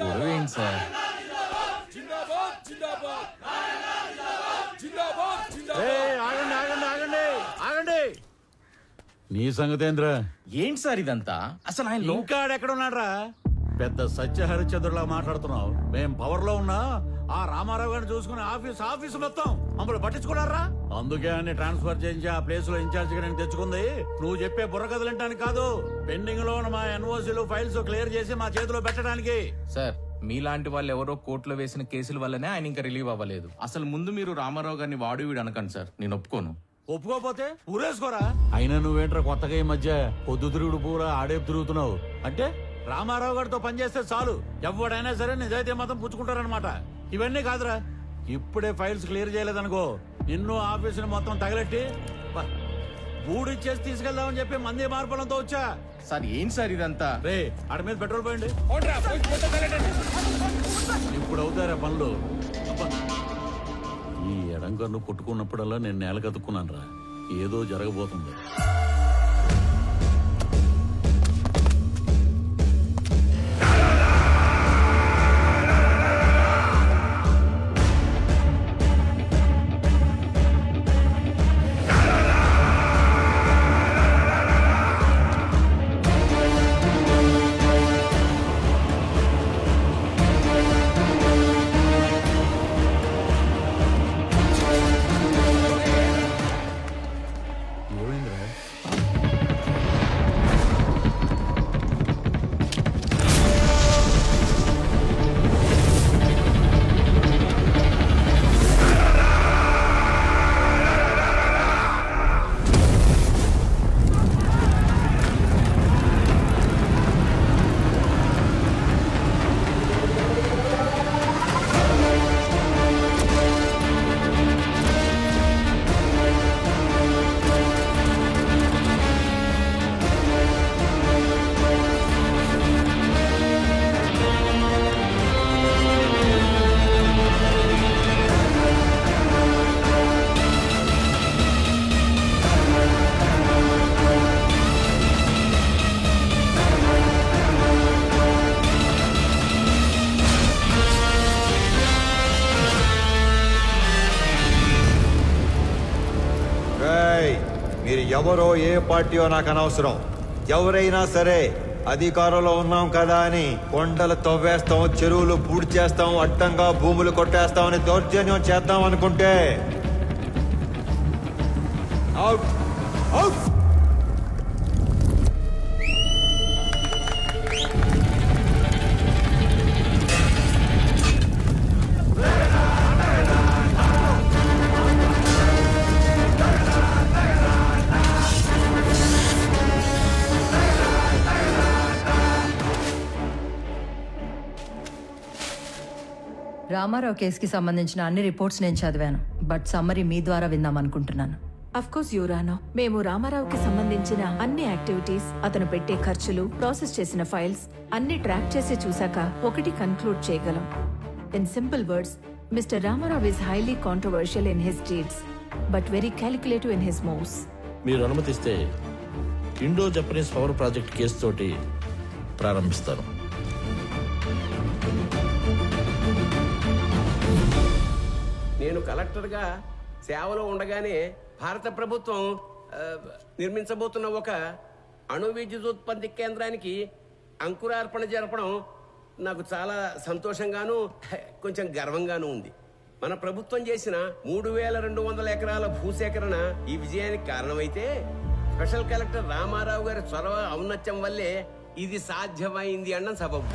గొడవ ఏంటి సార్? ఆగండి ఆగండి ఆగండి ఆగండి. నీ సంగతేంద్ర? ఏంటి సార్ ఇదంతా? అసలు ఆయన ఇంకా ఎక్కడున్నాడ్రా? పెద్ద సత్యహరిచంద్రులా మాట్లాడుతున్నావు. మేం పవర్ లో ఉన్నా ఆ రామారావు గారిని చూసుకుని ఆఫీసు మొత్తం మమ్మల్ని పట్టించుకున్నారా? అందుకే అన్ని ట్రాన్స్ఫర్ చేయించి ఆ ప్లేస్ లో ఇన్ఛార్జ్ గా నేను తెచ్చుకుంది నువ్వు చెప్పే బుర్రకథలంటానికి కాదు, పెండింగ్ లో ఉన్న మా ఎన్ఓసీలు ఫైల్స్ క్లియర్ చేసి మా చేతిలో పెట్టడానికి. సార్ మీలాంటి వాళ్ళు ఎవరో కోర్టులో వేసిన కేసుల వల్లనే ఆయన ఇంకా రిలీవ్ అవ్వలేదు. అసలు ముందు మీరు రామారావు గారిని వాడు వీడు అనకండి సార్, నేను ఒప్పుకోను. ఒప్పుకోపోతే ఊరేసుకోరా. అయినా నువ్వేంట్రా కొత్తగా ఈ మధ్య పొద్దుతిరుగుడు పూరా ఆడేపు తిరుగుతున్నావు? అంటే రామారావు గారితో పనిచేస్తే చాలు ఎవడైనా సరే నిజాయితీ మాత్రం పుచ్చుకుంటారనమాట. ఇవన్నీ కాదురా, ఇప్పుడే ఫైల్స్ క్లియర్ చేయలేదనుకో నిన్ను ఆఫీసుని మొత్తం తగలెట్టి బూడిచ్చేసి తీసుకెళ్దామని చెప్పి మంది మార్పులంతో వచ్చా. సార్ ఏంటి సార్ ఇదంతా? రే ఆడి మీద పెట్రోల్ పోయండి. ఇప్పుడు అవుతారా పనులు? ఈ ఎడంకన్ను కొట్టుకున్నప్పుడల్లా నేను నేల కతుక్కున్నాను రా, ఏదో జరగబోతుంది. మీరు ఎవరో ఏ పార్టీయో నాకు అనవసరం. ఎవరైనా సరే అధికారంలో ఉన్నాం కదా అని కొండలు తవ్వేస్తాం, చెరువులు పూడి చేస్తాం, అడ్డంగా భూములు కొట్టేస్తామని దౌర్జన్యం చేద్దాం అనుకుంటే అవుట్ అవుట్. రామారావు కేసుకి సంబంధించిన అన్ని రిపోర్ట్స్ నేను చదివాను, బట్ సమ్మరీ మీ ద్వారా విందామనుకుంటున్నాను. అఫ్ కోర్స్ యువరానో, మేము రామారావుకి సంబంధించిన అన్ని యాక్టివిటీస్, అతను పెట్టే ఖర్చులు, ప్రాసెస్ చేసిన ఫైల్స్ అన్ని ట్రాక్ చేసి చూశాక ఒకటి కన్క్లూడ్ చేయగలం. In simple words, mister Ramarao is highly controversial in his deeds but very calculative in his moves. మీరు అనుమతిస్తే Indo Japanese power project case తోటి ప్రారంభిస్తాను. నేను కలెక్టర్గా సేవలో ఉండగానే భారత ప్రభుత్వం నిర్మించబోతున్న ఒక అణు విద్యుదుత్పత్తి కేంద్రానికి అంకురార్పణ జరపడం నాకు చాలా సంతోషంగాను కొంచెం గర్వంగాను ఉంది. మన ప్రభుత్వం చేసిన 3200 ఎకరాల భూసేకరణ ఈ విజయానికి కారణమైతే స్పెషల్ కలెక్టర్ రామారావు గారి చొరవ ఔన్నత్యం వల్లే ఇది సాధ్యమైంది అన్న సబబు.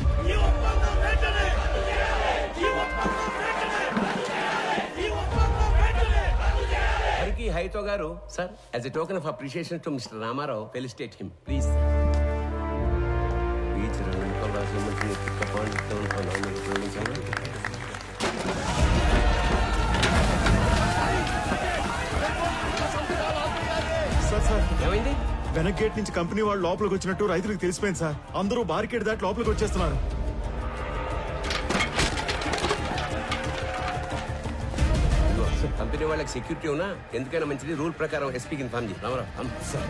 హైతో గారు sir, as a token of appreciation to mister Ramarao, felicitate him please. ఏమైంది? వెనక్ గేట్ నుంచి కంపెనీ వాళ్ళు లోపలికి వచ్చినట్టు రైతులకు తెలిసిపోయింది సార్. అందరూ బార్కెట్ దాటి లోపలికి వచ్చేస్తున్నారు. కంపెనీ వాళ్ళకి సెక్యూరిటీ ఉన్నా ఎందుకైనా మంచిది, రూల్ ప్రకారం ఎస్పీకి ఇన్ఫార్మ్ చేయి. రామారావు సార్.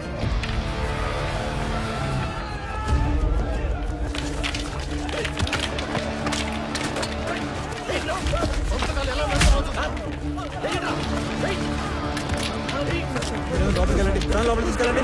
లోపలికి వెళ్ళండి, లోపలికి తీసుకెళ్ళండి.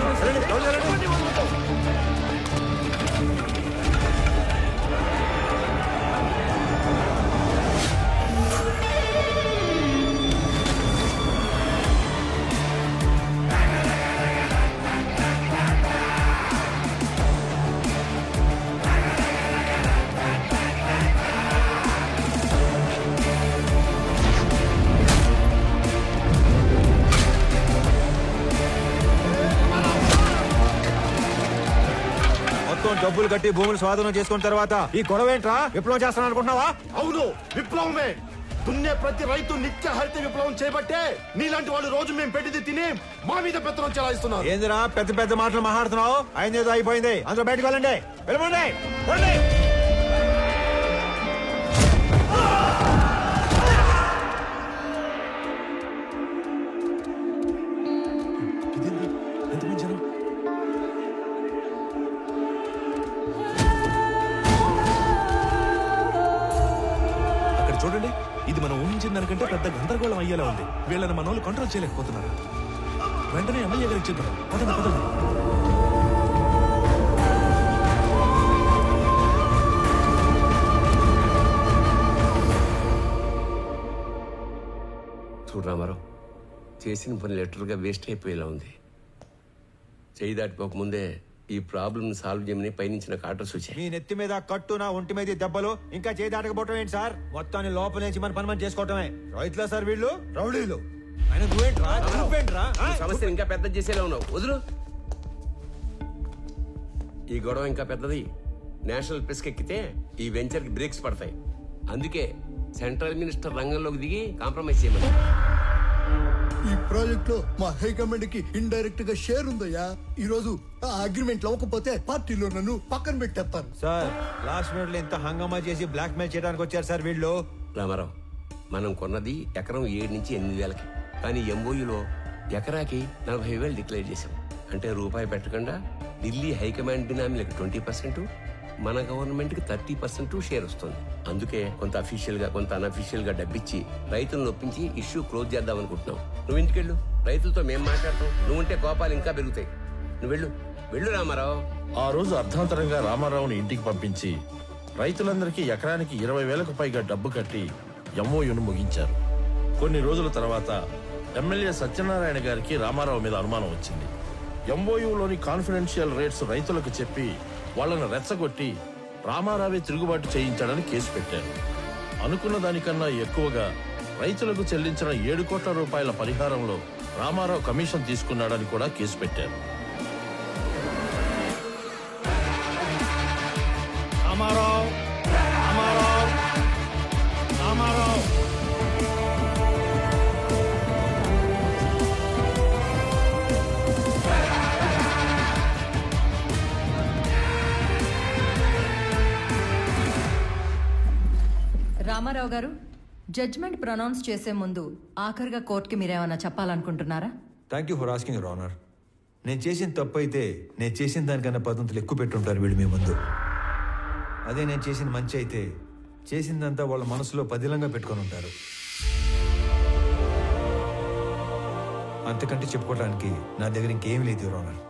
డబ్బులు కట్టి భూములు స్వాధీనం చేసుకున్న తర్వాత ఈ గొడవ ఏంట్రా? విప్లవం చేస్తాను అనుకుంటున్నావా? అవును, విప్లవమే. దున్నే ప్రతి రైతు నిత్య హరిత విప్లవం చేపట్టే నీలాంటి వాళ్ళు రోజు మేము పెట్టింది తిని మా మీద పెత్తనం చెలాయిస్తున్నారు. ఏందిరా పెద్ద పెద్ద మాటలు మాట్లాడుతున్నావు? అయిందేదో అయిపోయింది, అందులో బయటకు వెళ్ళండి. వెళ్ళండి. చూడండి, ఇది మనం ఊహించిన దానికంటే పెద్ద గందరగోళం అయ్యేలా ఉంది. వీళ్ళని మన వాళ్ళు కంట్రోల్ చేయలేకపోతున్నారు. వెంటనే ఎమ్మెల్యే గారికి చెప్తారు. పదండి. చూడు రామారావు, చేసిన పని లెటర్గా వేస్ట్ అయిపోయేలా ఉంది. చేయి దాటిపోకముందే ఈ ప్రాబ్లమ్ సాల్వ్ చేయమని పైనుంచి నాకు ఆర్డర్స్ వచ్చాయి. మీ నెత్తి మీద కట్టు, నా ఒంటి మీద దెబ్బలు, ఇంకా చేయి దాటకపోవటం ఏంటి సార్? మొత్తాన్ని లోపల నుంచి మన పని చేసుకోవటమే. రైతులా సార్ వీళ్ళు? రౌడీలు. ఆయన నువ్వేంట్రా? సమస్య ఇంకా పెద్ద చేసేలా ఉన్నావు. వదులు. ఈ గొడవ ఇంకా పెద్దది. నేషనల్ ప్రెస్ ఎక్కితే ఈ వెంచర్ కి బ్రేక్స్ పడతాయి. అందుకే సెంట్రల్ మినిస్టర్ రంగంలోకి దిగి కాంప్రమైజ్ చేయమని. ఈ ప్రాజెక్ట్ లో మా హైకమాండ్ కి ఇండైరెక్ట్ గా షేర్ ఉందయ్యా. ఈ రోజు ఆ అగ్రిమెంట్ అవ్వకపోతే పార్టీలో నన్ను పక్కన పెట్టేస్తారు. సార్ లాస్ట్ మినిట్ లో ఇంత హంగామా చేసి బ్లాక్ మెయిల్ చేయడానికి వచ్చారు సార్ వీళ్ళు. రామారావు, మనం కొన్నది ఎకరం 7 నుంచి 8 వేలకి. కానీ ఎంఓయూలో ఎకరాకి 40,000 డిక్లేర్ చేశాం. అంటే రూపాయి పెట్టకుండా ఢిల్లీ హైకమాండ్ బినామీలకు 20%, మన గవర్నమెంట్ కి 30% షేర్ వస్తుంది. అందుకే కొంత అఫీషియల్ గా కొంత అన్అఫీషియల్ గా డబ్బిచ్చి రైతులను ఒప్పించి ఇష్యూ క్లోజ్ చేద్దాం అనుకుంటున్నాం. నువ్వు ఇంటికెళ్ళు, రైతులతో మేం మాట్లాడతాం. నువ్వుంటే కోపాలు ఇంకా పెరుగుతాయి. నువ్వు వెళ్ళు రామారావు. ఆ రోజు అర్ధాంతరంగా రామారావుని ఇంటికి పంపించి రైతులందరికీ ఎకరానికి 20,000కు పైగా డబ్బు కట్టి ఎంఓయూను ముగించారు. కొన్ని రోజుల తర్వాత ఎమ్మెల్యే సత్యనారాయణ గారికి రామారావు మీద అనుమానం వచ్చింది. ఎంఓయూలోని కాన్ఫిడెన్షియల్ రేట్స్ రైతులకు చెప్పి వాళ్లను రెచ్చగొట్టి రామారావే తిరుగుబాటు చేయించాడని కేసు పెట్టారు. అనుకున్న దానికన్నా ఎక్కువగా రైతులకు చెల్లించిన 7 కోట్ల రూపాయల పరిహారంలో రామారావు కమిషన్ తీసుకున్నాడని కూడా కేసు పెట్టారు. రామారావు గారు, జడ్జ్మెంట్ ప్రొనౌన్స్ చేసే ముందు ఆఖరిగా కోర్టుకి మీరేమన్నా చెప్పాలనుకుంటున్నారా? Thank you for asking your honour. నేను చేసిన తప్పు అయితే నేను చేసిన దానికన్నా 10 ఎక్కువ పెట్టుంటారు వీళ్ళు మీ ముందు. అదే నేను చేసిన మంచి అయితే చేసిందంతా వాళ్ళ మనసులో పదిలంగా పెట్టుకొని ఉంటారు. అంతకంటే చెప్పుకోవడానికి నా దగ్గర ఇంకేం లేదు యువర్ ఆనర్.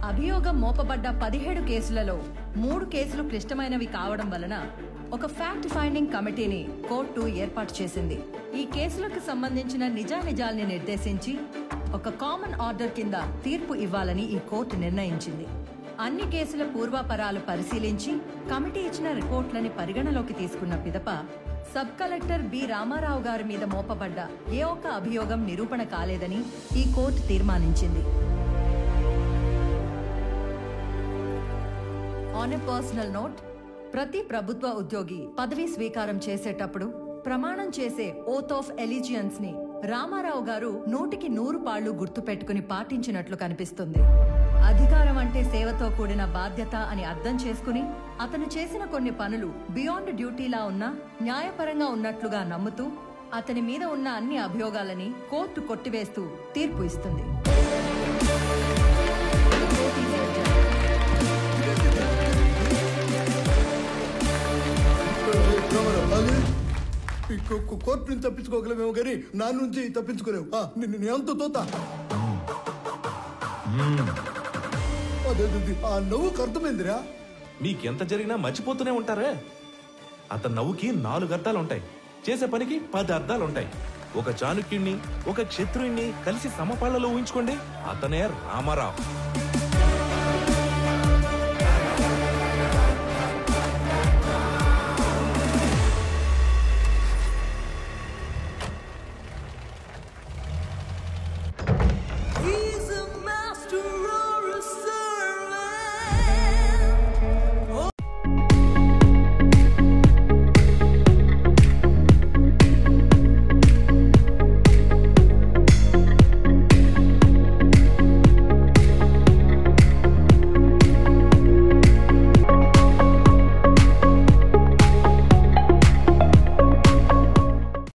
అభియోగం మోపబడ్డ 17 కేసులలో 3 కేసులు క్లిష్టమైనవి కావడం వలన ఒక ఫ్యాక్ట్ ఫైండింగ్ కమిటీని కోర్టు ఏర్పాటు చేసింది. ఈ కేసులకు సంబంధించిన నిజానిజాల్ని నిర్దేశించి ఒక కామన్ ఆర్డర్ కింద తీర్పు ఇవ్వాలని ఈ కోర్టు నిర్ణయించింది. అన్ని కేసుల పూర్వాపరాలు పరిశీలించి కమిటీ ఇచ్చిన రిపోర్ట్లని పరిగణలోకి తీసుకున్న పిదప సబ్ కలెక్టర్ బి రామారావు గారి మీద మోపబడ్డ ఏ ఒక్క అభియోగం నిరూపణ కాలేదని ఈ కోర్టు తీర్మానించింది. ఆన్ ఎ పర్సనల్ నోట్, ప్రతి ప్రభుత్వ ఉద్యోగి పదవీ స్వీకారం చేసేటప్పుడు ప్రమాణం చేసే ఓత్ ఆఫ్ ఎలిజియన్స్ ని రామారావు గారు 100కి 100 పాళ్లు గుర్తు పెట్టుకుని పాటించినట్లు కనిపిస్తుంది. అధికారం అంటే సేవతో కూడిన బాధ్యత అని అర్థం చేసుకుని అతను చేసిన కొన్ని పనులు బియాండ్ డ్యూటీలా ఉన్నా న్యాయపరంగా ఉన్నట్లుగా నమ్ముతూ అతని మీద ఉన్న అన్ని అభియోగాలని కోర్టు కొట్టివేస్తూ తీర్పు ఇస్తుంది. కోర్టు నుంచి తప్పించుకోగలమేమో కానీ నా నుంచి తప్పించుకోలేవు. నేను ఎంత తోతా అదే ఆ నవ్వుకు అర్థమైందిరా. మీకెంత జరిగినా మర్చిపోతూనే ఉంటారే. అతని నవ్వుకి 4 అర్థాలు ఉంటాయి, చేసే పనికి 10 అర్థాలు ఉంటాయి. ఒక చాణుక్యుణ్ణి ఒక క్షత్రుణ్ణి కలిసి సమపాళ్లలో ఊహించుకోండి, అతనే రామారావు.